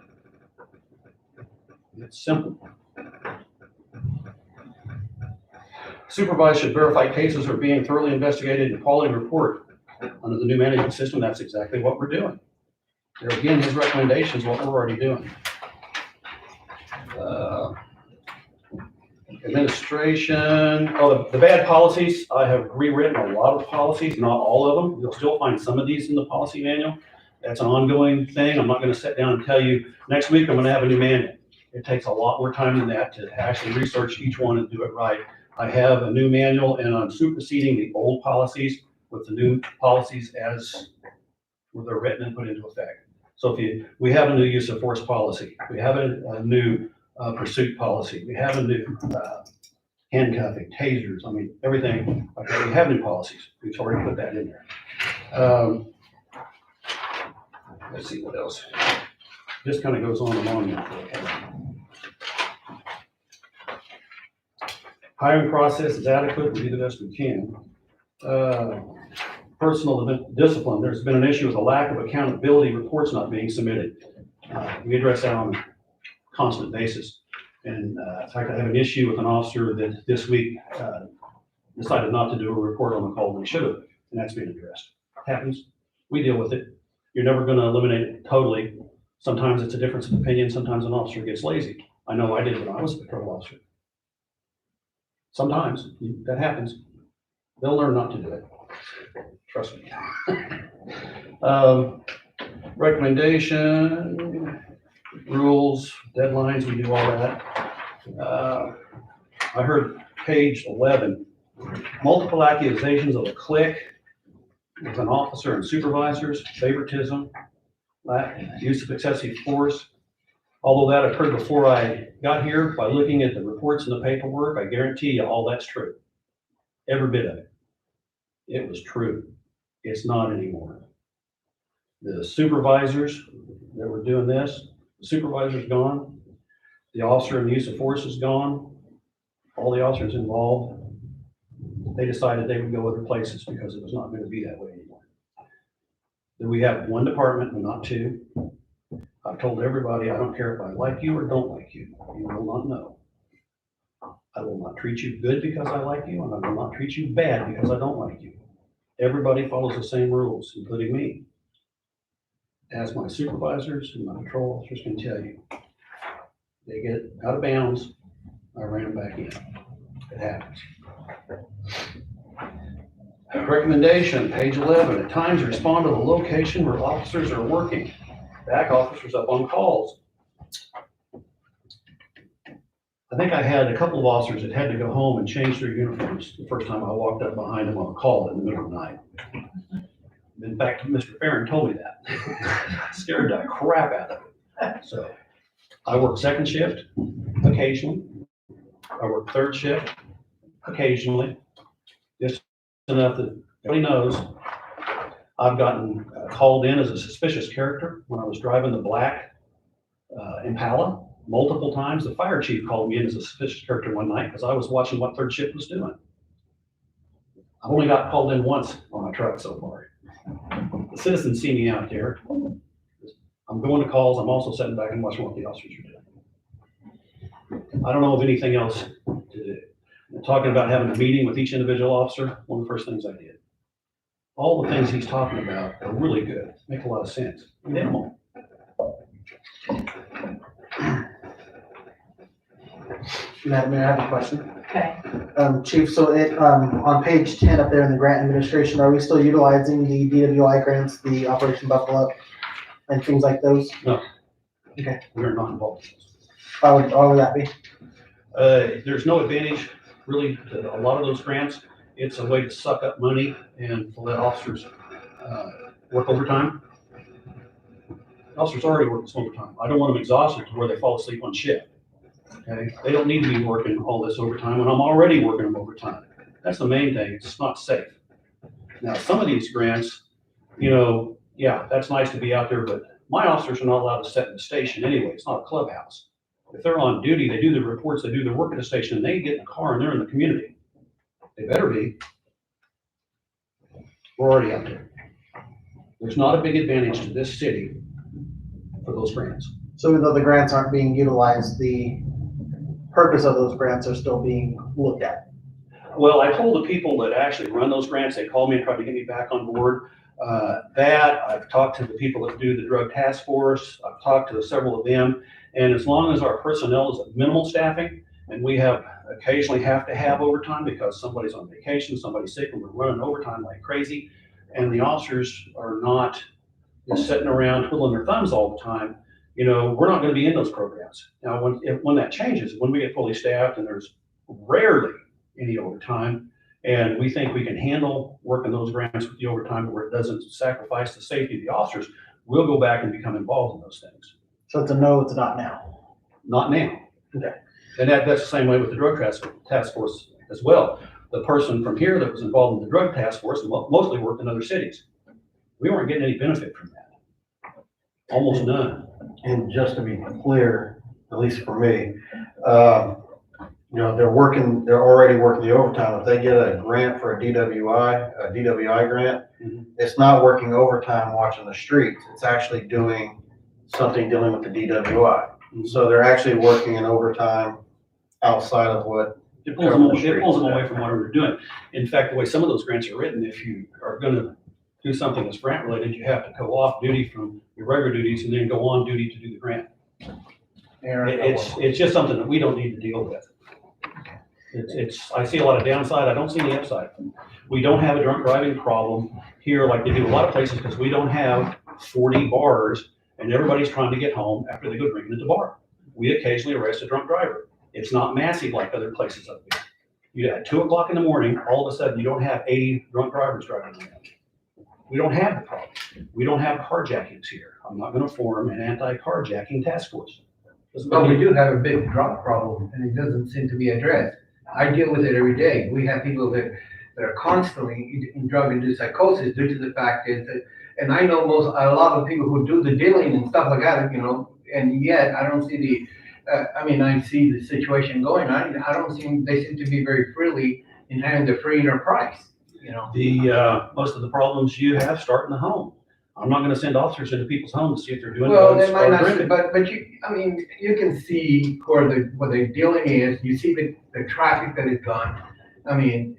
It's simple. Supervisors should verify cases are being thoroughly investigated and quality report. Under the new management system, that's exactly what we're doing. There again, his recommendations, what we're already doing. Administration, the bad policies, I have rewritten a lot of policies, not all of them. You'll still find some of these in the policy manual. That's an ongoing thing. I'm not going to sit down and tell you, next week I'm going to have a new manual. It takes a lot more time than that to actually research each one and do it right. I have a new manual and I'm superseding the old policies with the new policies as they're written and put into effect. So we have a new use of force policy. We have a new pursuit policy. We have a new handcuffing, tasers. I mean, everything. Okay, we have new policies. We've already put that in there. Let's see what else. This kind of goes on and on now. Okay. Hiring process is adequate. We do the best we can. Personal discipline. There's been an issue with a lack of accountability reports not being submitted. We address that on a constant basis. And in fact, I have an issue with an officer that this week decided not to do a report on the call when he should have, and that's being addressed. It happens. We deal with it. You're never going to eliminate it totally. Sometimes it's a difference of opinion. Sometimes an officer gets lazy. I know I did when I was a patrol officer. Sometimes that happens. They'll learn not to do it. Trust me. Recommendation, rules, deadlines, we do all that. I heard page 11, multiple accusations of a clique with an officer and supervisors, favoritism, use of excessive force. Although that occurred before I got here, by looking at the reports and the paperwork, I guarantee you all that's true. Every bit of it. It was true. It's not anymore. The supervisors that were doing this, the supervisor's gone. The officer and the use of force is gone. All the officers involved, they decided they would go other places because it was not going to be that way anymore. Then we have one department and not two. I've told everybody, I don't care if I like you or don't like you. You will not know. I will not treat you good because I like you, and I will not treat you bad because I don't like you. Everybody follows the same rules, including me. As my supervisors and my patrol officers can tell you, they get out of bounds, I ran them back in. It happens. Recommendation, page 11, at times respond to the location where officers are working. Back officers up on calls. I think I had a couple of officers that had to go home and change their uniforms the first time I walked up behind them on a call in the middle of the night. In fact, Mr. Farron told me that. Scared the crap out of it. So I work second shift occasionally. I work third shift occasionally. Just enough that everybody knows I've gotten called in as a suspicious character when I was driving the black Impala multiple times. The fire chief called me in as a suspicious character one night because I was watching what third shift was doing. I've only got called in once on my truck so far. The citizens see me out there. I'm going to calls. I'm also sitting back and watching what the officers are doing. I don't know of anything else to do. Talking about having a meeting with each individual officer, one of the first things I did. All the things he's talking about are really good, make a lot of sense. We did them all. Madam Mayor, I have a question. Okay. Chief, so on page 10 up there in the grant administration, are we still utilizing the DWI grants, the Operation Buckle Up and things like those? No. Okay. We're not involved. Why would that be? There's no advantage really to a lot of those grants. It's a way to suck up money and to let officers work overtime. Officers already work this overtime. I don't want them exhausted to where they fall asleep on shift. Okay, they don't need to be working all this overtime when I'm already working them overtime. That's the main thing. It's not safe. Now, some of these grants, yeah, that's nice to be out there, but my officers are not allowed to sit in the station anyway. It's not a clubhouse. If they're on duty, they do the reports, they do their work at the station, and they get in the car and they're in the community. They better be. We're already out there. There's not a big advantage to this city for those grants. So even though the grants aren't being utilized, the purpose of those grants are still being looked at? Well, I told the people that actually run those grants, they called me and tried to get me back on board. I've talked to the people that do the drug task force. I've talked to several of them. And as long as our personnel is at minimal staffing, and we occasionally have to have overtime because somebody's on vacation, somebody's sick, and we're running overtime like crazy, and the officers are not just sitting around twiddling their thumbs all the time, we're not gonna be in those programs. Now, when that changes, when we get fully staffed and there's rarely any overtime, and we think we can handle working those grants with the overtime where it doesn't sacrifice the safety of the officers, we'll go back and become involved in those things. So it's a no, it's not now. Not now. Okay. And that's the same way with the drug task force as well. The person from here that was involved in the drug task force mostly worked in other cities. We weren't getting any benefit from that. Almost none. And just to be clear, at least for me, they're already working the overtime. If they get a grant for a DWI grant, it's not working overtime watching the streets. It's actually doing something dealing with the DWI. So they're actually working in overtime outside of what. It pulls them away from what we're doing. In fact, the way some of those grants are written, if you are gonna do something that's grant related, you have to go off duty from your regular duties and then go on duty to do the grant. It's just something that we don't need to deal with. I see a lot of downside. I don't see any upside. We don't have a drunk driving problem here like they do a lot of places because we don't have 40 bars and everybody's trying to get home after they go drinking at the bar. We occasionally arrest a drunk driver. It's not massive like other places up there. At 2 o'clock in the morning, all of a sudden you don't have 80 drunk drivers driving around. We don't have the problem. We don't have carjackings here. I'm not going to form an anti-carjacking task force. But we do have a big drug problem and it doesn't seem to be addressed. I deal with it every day. We have people that are constantly in drug-induced psychosis due to the fact that, and I know a lot of people who do the dealing and stuff like that, and yet I don't see I see the situation going on. They seem to be very freely in having the free enterprise, Most of the problems you have start in the home. I'm not gonna send officers into people's homes to see if they're doing well, drugs they might or not, drinking. but you can see where the dealing is. You see the traffic that is gone.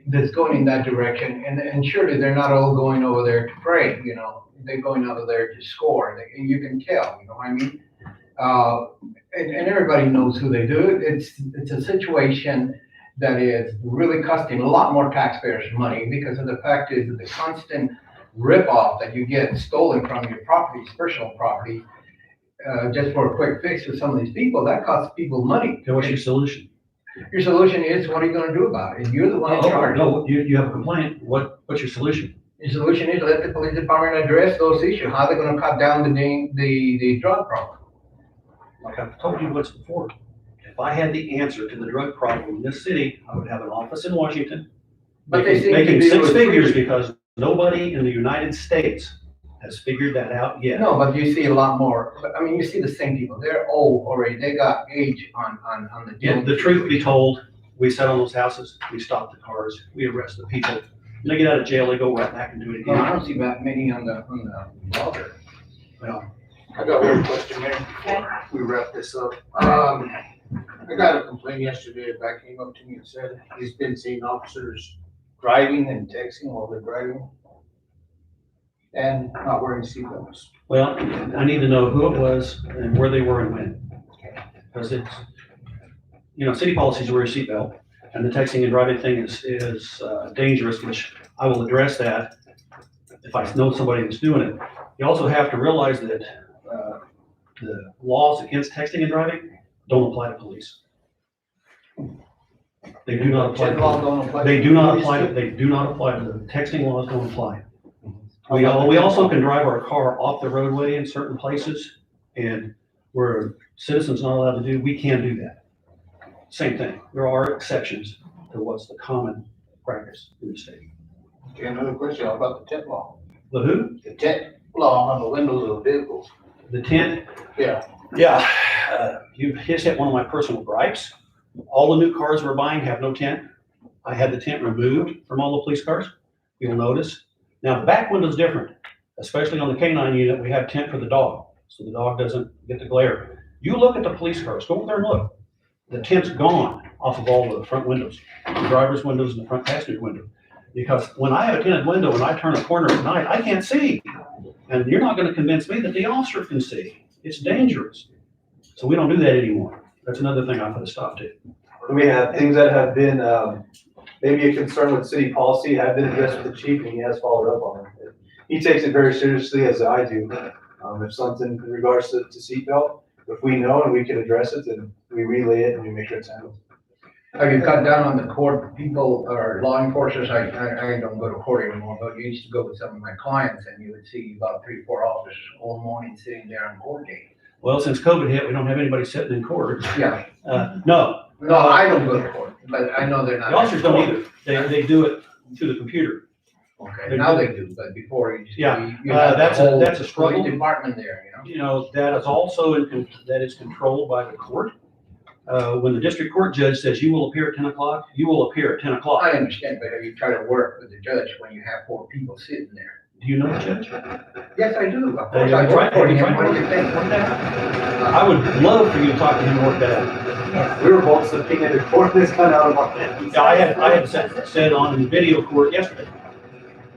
That's going in that direction, and surely they're not all going over there to pray. They're going over there to score. And you can tell. You know what I mean? And everybody knows who they do. It's a situation that is really costing a lot more taxpayers money because of the fact is that the constant rip-off that you get stolen from your properties, personal property, just for a quick fix with some of these people, that costs people money. Okay, what's your solution? Your solution is, what are you gonna do about it? You're the one in charge. No, you have a complaint. What's your solution? Your solution is let the police department address those issues. How they're gonna cut down the drug problem. Like I've told you once before, if I had the answer to the drug problem in this city, I would have an office in Washington. But they seem to making be 6 able to figures free- because nobody in the United States has figured that out yet. No, but you see a lot more. But you see the same people. They're old already. They got age on the deal. And the truth be told, we sat on those houses, we stopped the cars, we arrest the people. When they get out of jail, they go right back and do it Well, I again. don't see that many on the water. Well, I got one question, Mayor. Okay. We wrap this up. I got a complaint yesterday. A guy came up to me and said he's been seeing officers driving and texting while they're driving and not wearing seatbelts. well, I need to know who it was and where they were and when. Because it's, city policies wear a seatbelt, and the texting and driving thing is dangerous, which I will address that if I know somebody that's doing it. You also have to realize that the laws against texting and driving don't apply to police. They do not apply. They do not apply. They do not apply. The texting laws don't apply. We also can drive our car off the roadway in certain places, and where citizens not allowed to do, we can do that. Same thing. There are exceptions to what's the common practice in the state. Okay, another question about the tent law. The who? The tent law on the windows of vehicles. The tent? Yeah. Yeah. You just hit one of my personal gripes. All the new cars we're buying have no tent. I had the tent removed from all the police cars. You'll notice. Now, the back window's different, especially on the K9 unit. We have tent for the dog, so the dog doesn't get the glare. You look at the police cars, go over there and look. The tent's gone off of all the front windows, the driver's windows and the front passenger window. Because when I have a tinted window and I turn a corner at night, I can't see. And you're not gonna convince me that the officer can see. It's dangerous. So we don't do that anymore. That's another thing I put a stop to. We have things that have been, maybe a concern with city policy have been addressed with the chief, and he has followed up on it. He takes it very seriously, as I do. If something in regards to seatbelt, if we know and we can address it, then we relay it and we make sure it's handled. Have you cut down on the court people or law enforcers? I don't go to court anymore, but you used to go with some of my clients and you would see about 3 or 4 officers all morning sitting there on court day. Well, since COVID hit, we don't have anybody sitting in court. Yeah. No, No, I don't go to court, but I know they're not. the officers don't either. They do it through the computer. Okay, now they do, but before you. Yeah, you have that's the a- whole that's a struggle. police department there, That is also, that is controlled by the court. When the district court judge says you will appear at 10 o'clock, you will appear at 10 o'clock. I understand, but have you tried to work with the judge when you have 4 people sitting there? Do you know the judge? Yes, I do. Of Have course, you I work tried- for have you him. tried What do you think? work that? I would love for you to talk to him and work that out. We were both subpoenaed to court, this kind of out of our hands. Yeah, I had said on video court yesterday.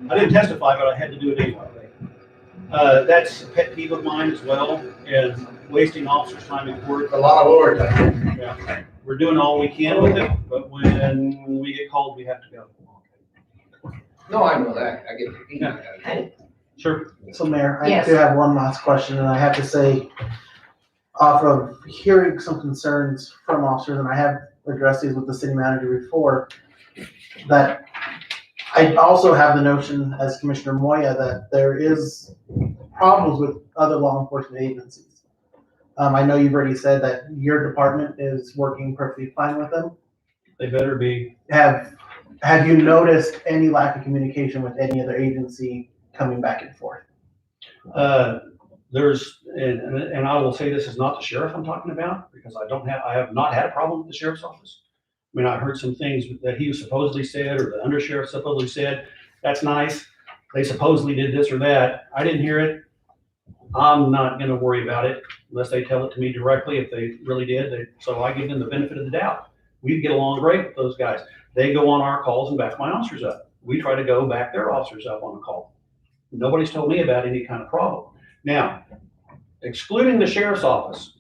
I didn't testify, but I had to do it anyway. That's a pet peeve of mine as well, is wasting officers' time in court. A lot of overtime. Yeah. We're doing all we can with it, but when we get called, we have to go. No, I know that. I get the Yeah. Sure. So Mayor, I Yes. do have one last question, and I have to say, off of hearing some concerns from officers, and I have addressed these with the city manager before, that I also have the notion as Commissioner Moya that there is problems with other law enforcement agencies. I know you've already said that your department is working perfectly fine with them. They better be. Have you noticed any lack of communication with any other agency coming back and forth? There's, and I will say this is not the sheriff I'm talking about, because I have not had a problem with the sheriff's office. I mean, I heard some things that he supposedly said, or the undersheriff supposedly said, that's nice. They supposedly did this or that. I didn't hear it. I'm not gonna worry about it unless they tell it to me directly. If they really did, so I give them the benefit of the doubt. We get along great with those guys. They go on our calls and back my officers up. We try to go back their officers up on a call. Nobody's told me about any kind of problem. Now, excluding the sheriff's office,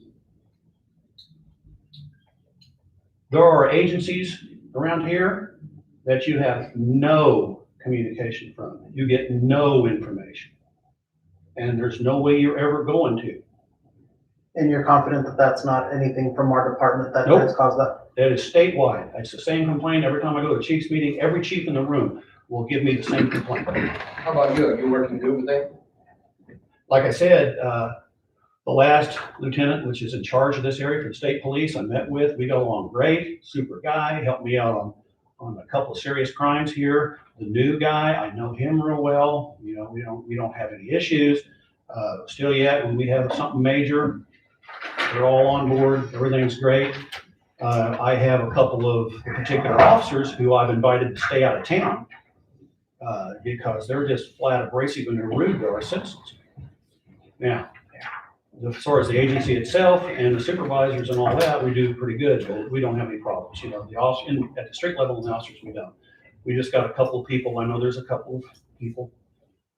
there are agencies around here that you have no communication from. You get no information. And there's no way you're ever going to. And you're confident that that's not anything from our department that Nope. has caused that? That is statewide. It's the same complaint every time I go to a chief's meeting. Every chief in the room will give me the same complaint. How about you? Are you working good with them? Like I said, the last lieutenant, which is in charge of this area for the state police, I met with, we got along great, super guy, helped me out on a couple of serious crimes here. The new guy, I know him real well. You know, we don't have any issues. Still yet, when we have something major, they're all on board. Everything's great. I have a couple of particular officers who I've invited to stay out of town because they're just flat abrasive and they're rude to our citizens. Now, as far as the agency itself and the supervisors and all that, we do pretty good, but we don't have any problems. You know, the officer, at the street level, the officers, we don't. We just got a couple of people, I know there's a couple of people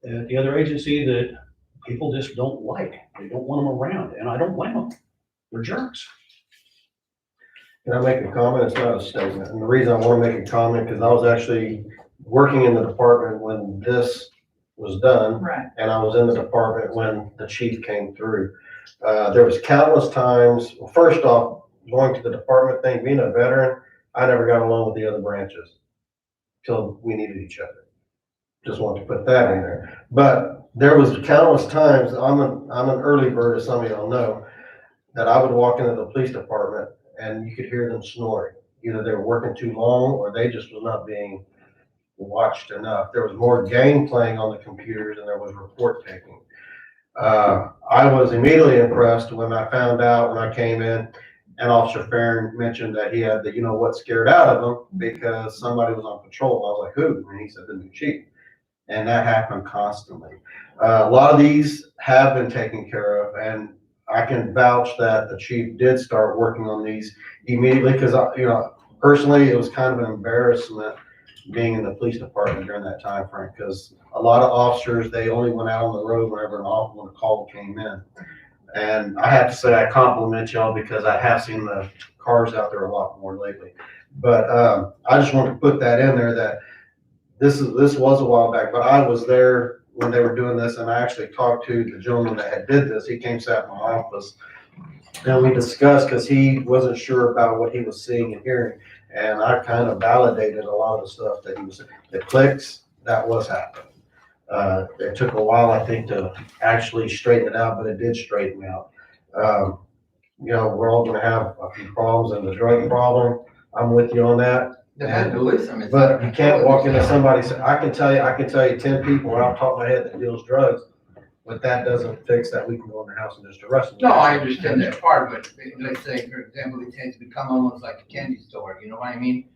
at the other agency that people just don't like. They don't want them around, and I don't blame them. They're jerks. Can I make a comment? It's not a statement. And the reason I want to make a comment, because I was actually working in the department when this was done. Right. And I was in the department when the chief came through. There was countless times, well, first off, going to the department thing, being a veteran, I never got along with the other branches till we needed each other. Just want to put that in there. But there was countless times, I'm an early bird, as some of y'all know, that I would walk into the police department and you could hear them snoring. Either they were working too long or they just was not being watched enough. There was more game playing on the computers than there was report taking. I was immediately impressed when I found out when I came in and Officer Farron mentioned that he had the, you know what, scared out of him because somebody was on patrol. I was like, who? And he said, the new chief. And that happened constantly. A lot of these have been taken care of, and I can vouch that the chief did start working on these immediately because, you know, personally, it was kind of an embarrassment being in the police department during that time frame because a lot of officers, they only went out on the road whenever when a call came in. And I have to say I compliment y'all because I have seen the cars out there a lot more lately. But I just want to put that in there that this was a while back, but I was there when they were doing this, and I actually talked to the gentleman that had did this. He came sat in my office, and we discussed because he wasn't sure about what he was seeing and hearing, and I kind of validated a lot of the stuff that he was saying. The clicks, that was happening. It took a while, I think, to actually straighten it out, but it did straighten out. You know, we're all going to have a few problems, and the drug problem, I'm with you on that. But you can't walk into somebody's, I can tell you 10 people right off the top of my head that deals drugs, but that doesn't fix that we can go in their house and just arrest them. No, I understand that part, but let's say, for example, it tends to become almost like a candy store, you know what I mean?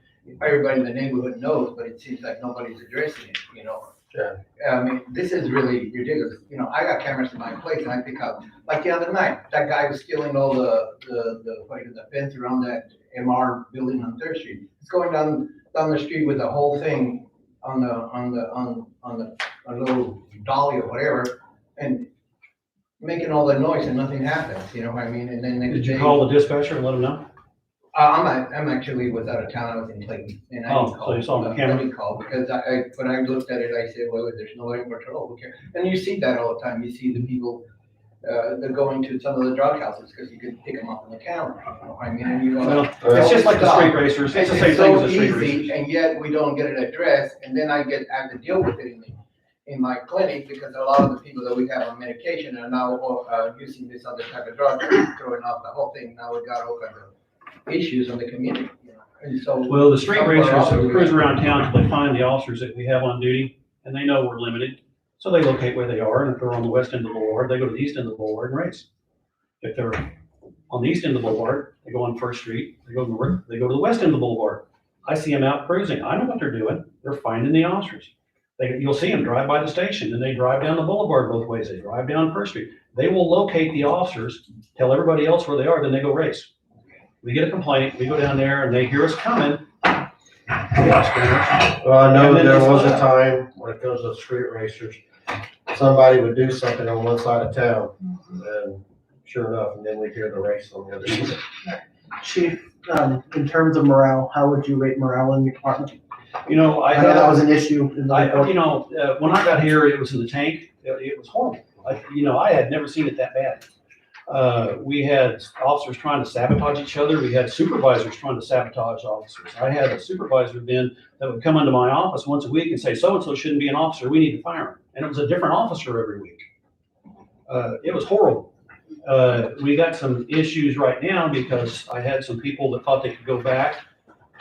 Everybody in the neighborhood knows, but it seems like nobody's addressing it, you know? Yeah. I mean, this is really ridiculous. You know, I got cameras in my place and I pick up, like the other night, that guy was stealing all the fence around that MR building on 3rd Street. It's going down the street with the whole thing on a little dolly or whatever, and making all the noise and nothing happens, you know what I mean? And then next Did you day- call the dispatcher and let them know? I'm actually was out of town, I was in Clayton, and I didn't call. So you saw the camera? I didn't call, because when I looked at it, I said, well, there's nobody in patrol, who cares? And you see that all the time, you see the people, they're going to some of the drug houses, because you can pick them up on the camera, you know what I mean? And you go, Well, it's just like the street racers. It's the same thing as the street so racers. easy, and yet we don't get it addressed, and then I have to deal with it in my clinic, because a lot of the people that we have on medication are now using this other type of drug, throwing off the whole thing. Now we got all kinds of issues in the community, you know, and so. Well, the street racers cruise around town till they find the officers that we have on duty, and they know we're limited. So they locate where they are, and if they're on the west end of the boulevard, they go to the east end of the boulevard and race. If they're on the east end of the boulevard, they go on 1st Street, they go to the west end of the boulevard. I see them out cruising. I know what they're doing. They're finding the officers. You'll see them drive by the station, and they drive down the boulevard both ways. They drive down 1st Street. They will locate the officers, tell everybody else where they are, then they go race. We get a complaint, we go down there, and they hear us coming. Well, I know And then there it's was a fun. time when it comes to street racers, somebody would do something on one side of town, and sure enough, and then we hear the race on the other side. Chief, in terms of morale, how would you rate morale in your department? You know, I know that was an issue in the report. you know, when I got here, it was in the tank. It was horrible. I had never seen it that bad. We had officers trying to sabotage each other. We had supervisors trying to sabotage officers. I had a supervisor then that would come into my office once a week and say, so-and-so shouldn't be an officer. We need to fire him. And it was a different officer every week. It was horrible. We got some issues right now because I had some people that thought they could go back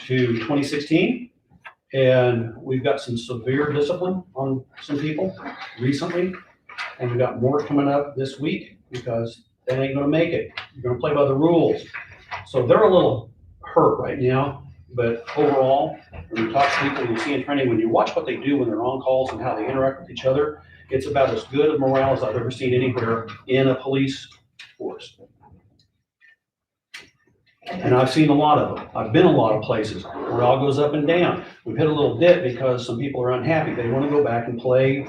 to 2016. And we've got some severe discipline on some people recently. And we've got more coming up this week because they ain't gonna make it. You're gonna play by the rules. So they're a little hurt right now. But overall, when you talk to people, you see in training, when you watch what they do when they're on calls and how they interact with each other, it's about as good a morale as I've ever seen anywhere in a police force. And I've seen a lot of them. I've been a lot of places where it all goes up and down. We've hit a little dip because some people are unhappy. They want to go back and play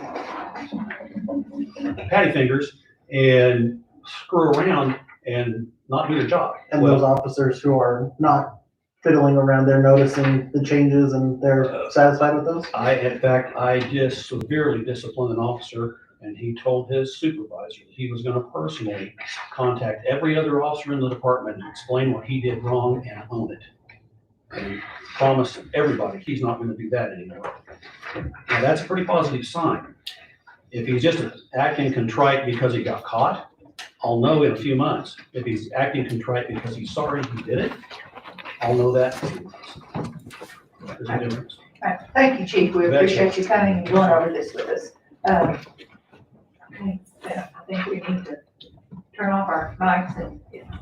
patty fingers and screw around and not do their job. And Well, those officers who are not fiddling around, they're noticing the changes and they're satisfied with those? in fact, I just severely disciplined an officer, and he told his supervisor that he was gonna personally contact every other officer in the department and explain what he did wrong and own it. And he promised everybody he's not gonna do that anymore. Now, that's a pretty positive sign. If he's just acting contrite because he got caught, I'll know in a few months. If he's acting contrite because he's sorry he did it, I'll know that in a few months. There's a difference. All right, thank you, Chief. We appreciate you coming and going over this with us. Okay, I think we need to turn off our mics and,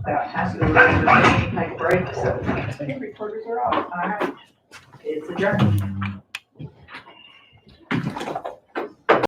have to take a break, so recorders are off. All right, it's adjourned.